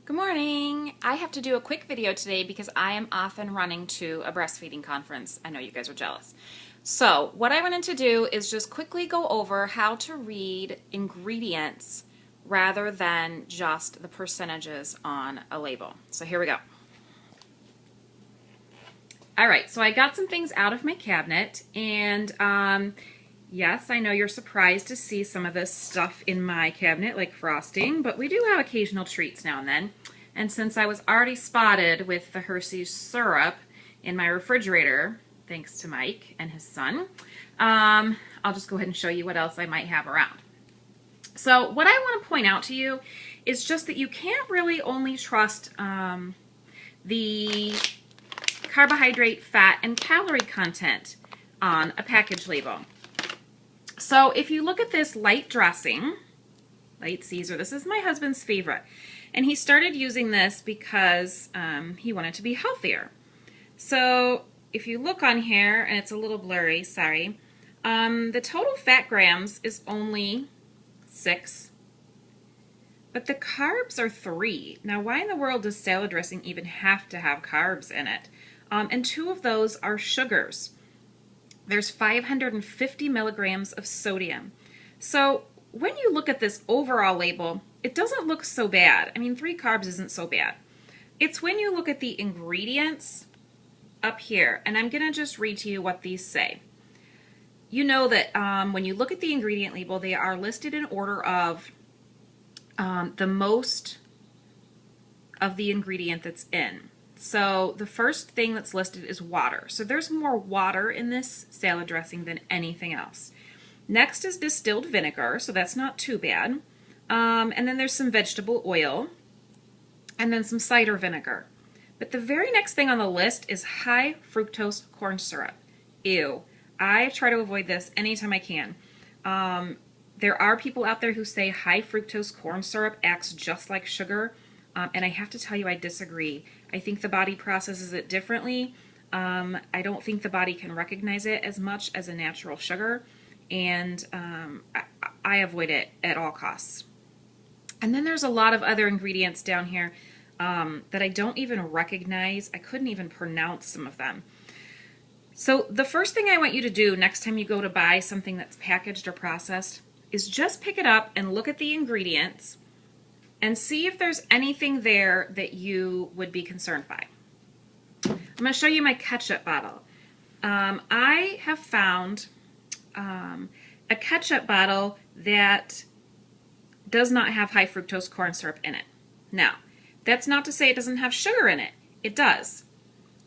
Good morning. I have to do a quick video today because I am off and running to a breastfeeding conference. I know you guys are jealous. So what I wanted to do is just quickly go over how to read ingredients rather than just the percentages on a label. So here we go. All right, so I got some things out of my cabinet, and yes, I know you're surprised to see some of this stuff in my cabinet, like frosting, but we do have occasional treats now and then. And since I was already spotted with the Hershey's syrup in my refrigerator, thanks to Mike and his son, I'll just go ahead and show you what else I might have around. So what I want to point out to you is just that you can't really only trust the carbohydrate, fat, and calorie content on a package label. So if you look at this light dressing, light Caesar, this is my husband's favorite. And he started using this because he wanted to be healthier. So if you look on here, and it's a little blurry, sorry, the total fat grams is only 6, but the carbs are 3. Now why in the world does salad dressing even have to have carbs in it? And 2 of those are sugars. There's 550 milligrams of sodium. So when you look at this overall label, it doesn't look so bad. I mean, 3 carbs isn't so bad. It's when you look at the ingredients up here, and I'm going to just read to you what these say. You know that when you look at the ingredient label, they are listed in order of the most of the ingredient that's in. So the first thing that's listed is water. So there's more water in this salad dressing than anything else. Next is distilled vinegar, so that's not too bad. And then there's some vegetable oil, and then some cider vinegar. But the very next thing on the list is high fructose corn syrup. Ew. I try to avoid this anytime I can. There are people out there who say high fructose corn syrup acts just like sugar. And I have to tell you, I disagree. I think the body processes it differently. I don't think the body can recognize it as much as a natural sugar, and I avoid it at all costs. And then there's a lot of other ingredients down here that I don't even recognize. I couldn't even pronounce some of them. So the first thing I want you to do next time you go to buy something that's packaged or processed is just pick it up and look at the ingredients and see if there's anything there that you would be concerned by. I'm going to show you my ketchup bottle. I have found a ketchup bottle that does not have high fructose corn syrup in it. Now, that's not to say it doesn't have sugar in it. It does.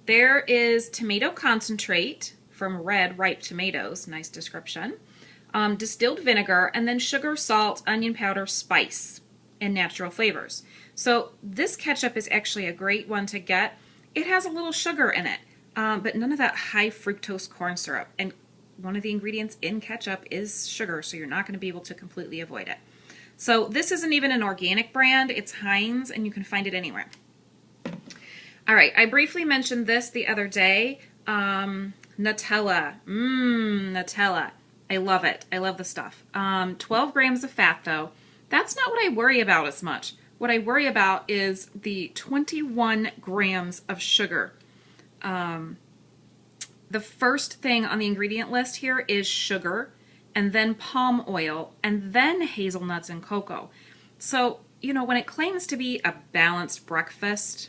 There is tomato concentrate from red ripe tomatoes, nice description, distilled vinegar, and then sugar, salt, onion powder, spice, and natural flavors. So this ketchup is actually a great one to get. It has a little sugar in it, but none of that high fructose corn syrup. And one of the ingredients in ketchup is sugar, so you're not going to be able to completely avoid it. So this isn't even an organic brand. It's Heinz, and you can find it anywhere. All right, I briefly mentioned this the other day. Nutella. Nutella. I love it. I love the stuff. 12 grams of fat, though. That's not what I worry about as much. What I worry about is the 21 grams of sugar. The first thing on the ingredient list here is sugar, and then palm oil, and then hazelnuts and cocoa. So, you know, when it claims to be a balanced breakfast,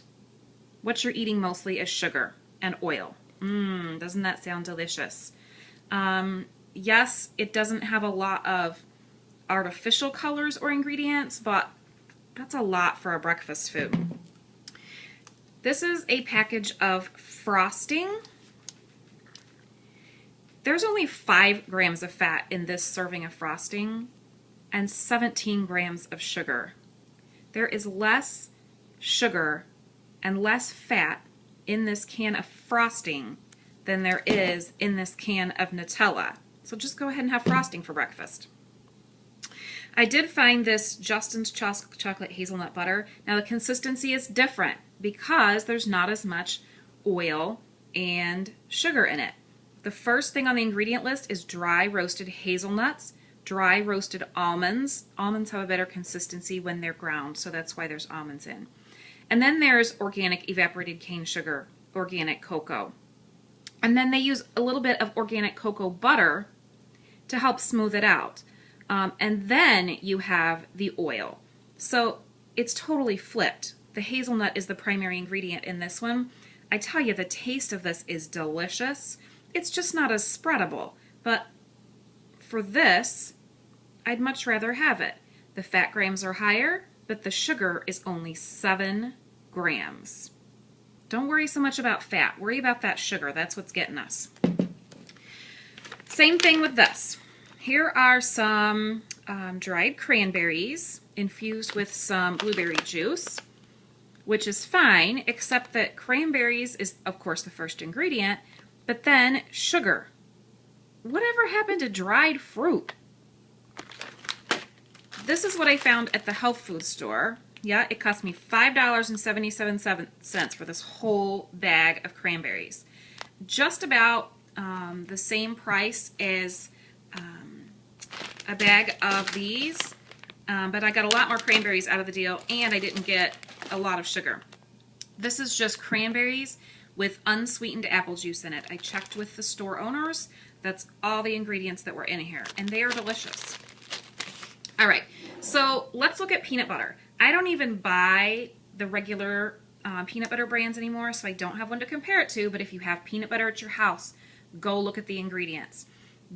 what you're eating mostly is sugar and oil. Doesn't that sound delicious? Yes, it doesn't have a lot of artificial colors or ingredients, but that's a lot for a breakfast food. This is a package of frosting. There's only 5 grams of fat in this serving of frosting and 17 grams of sugar. There is less sugar and less fat in this can of frosting than there is in this can of Nutella. So just go ahead and have frosting for breakfast. I did find this Justin's chocolate hazelnut butter. Now the consistency is different because there's not as much oil and sugar in it. The first thing on the ingredient list is dry roasted hazelnuts, dry roasted almonds. Almonds have a better consistency when they're ground, so that's why there's almonds in. And then there's organic evaporated cane sugar, organic cocoa. And then they use a little bit of organic cocoa butter to help smooth it out. And then you have the oil. So it's totally flipped. The hazelnut is the primary ingredient in this one. I tell you, the taste of this is delicious. It's just not as spreadable. But for this, I'd much rather have it. The fat grams are higher, but the sugar is only 7 grams. Don't worry so much about fat. Worry about that sugar. That's what's getting us. Same thing with this. Here are some dried cranberries infused with some blueberry juice, which is fine, except that cranberries is, of course, the first ingredient, but then sugar. Whatever happened to dried fruit? This is what I found at the health food store. Yeah, it cost me $5.77 for this whole bag of cranberries. Just about the same price as a bag of these, but I got a lot more cranberries out of the deal, and I didn't get a lot of sugar. This is just cranberries with unsweetened apple juice in it. I checked with the store owners. That's all the ingredients that were in here, and they are delicious. All right, so let's look at peanut butter. I don't even buy the regular peanut butter brands anymore, so I don't have one to compare it to, but if you have peanut butter at your house, go look at the ingredients.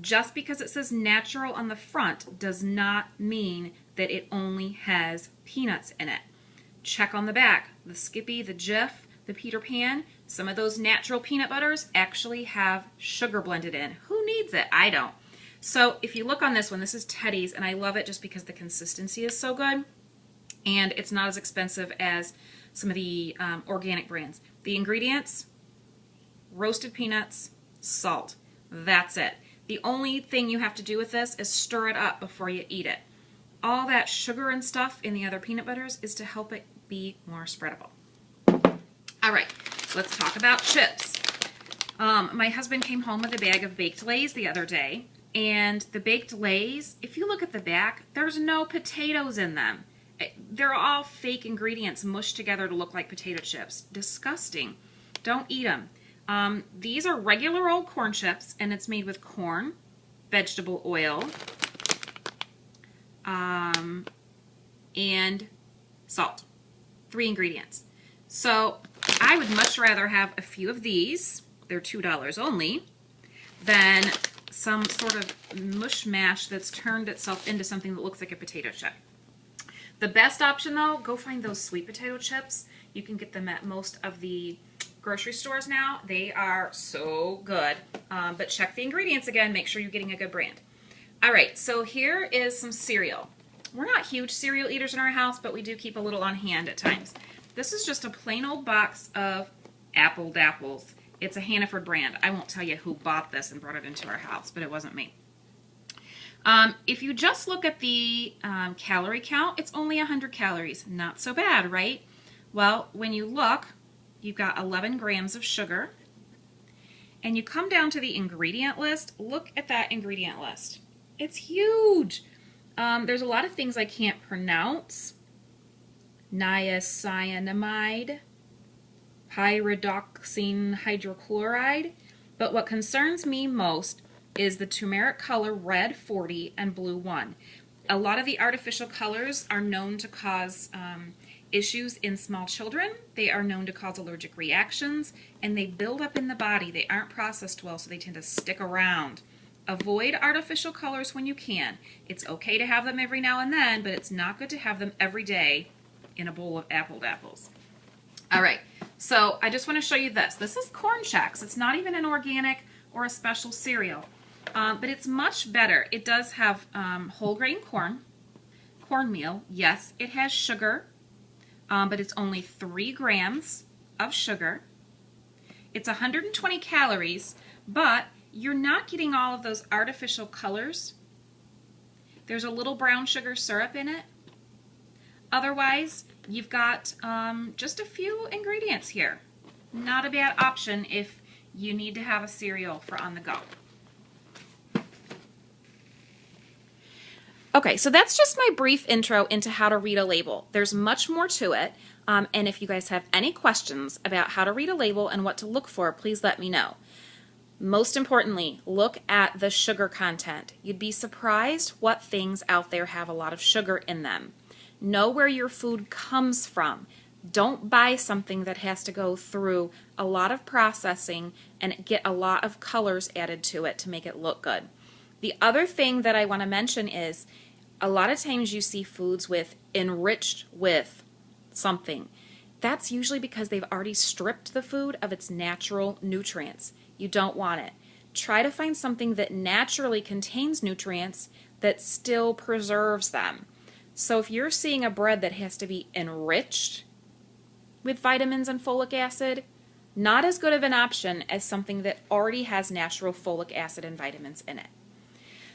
Just because it says natural on the front does not mean that it only has peanuts in it. Check on the back. The Skippy, the Jif, the Peter Pan, some of those natural peanut butters actually have sugar blended in. Who needs it? I don't. So if you look on this one, this is Teddy's, and I love it just because the consistency is so good, and it's not as expensive as some of the organic brands. The ingredients: roasted peanuts, salt. That's it. The only thing you have to do with this is stir it up before you eat it. All that sugar and stuff in the other peanut butters is to help it be more spreadable. All right, let's talk about chips. My husband came home with a bag of baked Lays the other day, and the baked Lays, if you look at the back, there's no potatoes in them. They're all fake ingredients mushed together to look like potato chips. Disgusting. Don't eat them. These are regular old corn chips, and it's made with corn, vegetable oil, and salt. 3 ingredients. So I would much rather have a few of these, they're $2 only, than some sort of mush mash that's turned itself into something that looks like a potato chip. The best option, though, go find those sweet potato chips. You can get them at most of the grocery stores now. They are so good. But check the ingredients again. Make sure you're getting a good brand. All right, so here is some cereal. We're not huge cereal eaters in our house, but we do keep a little on hand at times. This is just a plain old box of Apple Dapples. It's a Hannaford brand. I won't tell you who bought this and brought it into our house, but it wasn't me. If you just look at the calorie count, it's only 100 calories. Not so bad, right? Well, when you look, you've got 11 grams of sugar. And you come down to the ingredient list. Look at that ingredient list. It's huge. There's a lot of things I can't pronounce. Niacinamide, pyridoxine hydrochloride. But what concerns me most is the turmeric color red 40 and blue 1. A lot of the artificial colors are known to cause issues in small children. They are known to cause allergic reactions, and they build up in the body. They aren't processed well, so they tend to stick around. Avoid artificial colors when you can. It's okay to have them every now and then, but it's not good to have them every day in a bowl of Apple Dapples. All right, so I just want to show you this. This is Corn Chex. It's not even an organic or a special cereal, but it's much better. It does have whole grain cornmeal. Yes, it has sugar, but it's only 3 grams of sugar. It's 120 calories, but you're not getting all of those artificial colors. There's a little brown sugar syrup in it. Otherwise, you've got just a few ingredients here. Not a bad option if you need to have a cereal for on the go. Okay, so that's just my brief intro into how to read a label. There's much more to it, and if you guys have any questions about how to read a label and what to look for, please let me know. Most importantly, look at the sugar content. You'd be surprised what things out there have a lot of sugar in them. Know where your food comes from. Don't buy something that has to go through a lot of processing and get a lot of colors added to it to make it look good. The other thing that I want to mention is a lot of times you see foods with enriched with something. That's usually because they've already stripped the food of its natural nutrients. You don't want it. Try to find something that naturally contains nutrients that still preserves them. So if you're seeing a bread that has to be enriched with vitamins and folic acid, not as good of an option as something that already has natural folic acid and vitamins in it.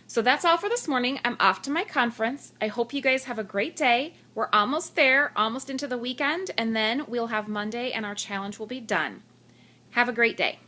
So that's all for this morning. I'm off to my conference. I hope you guys have a great day. We're almost there, almost into the weekend, and then we'll have Monday and our challenge will be done. Have a great day.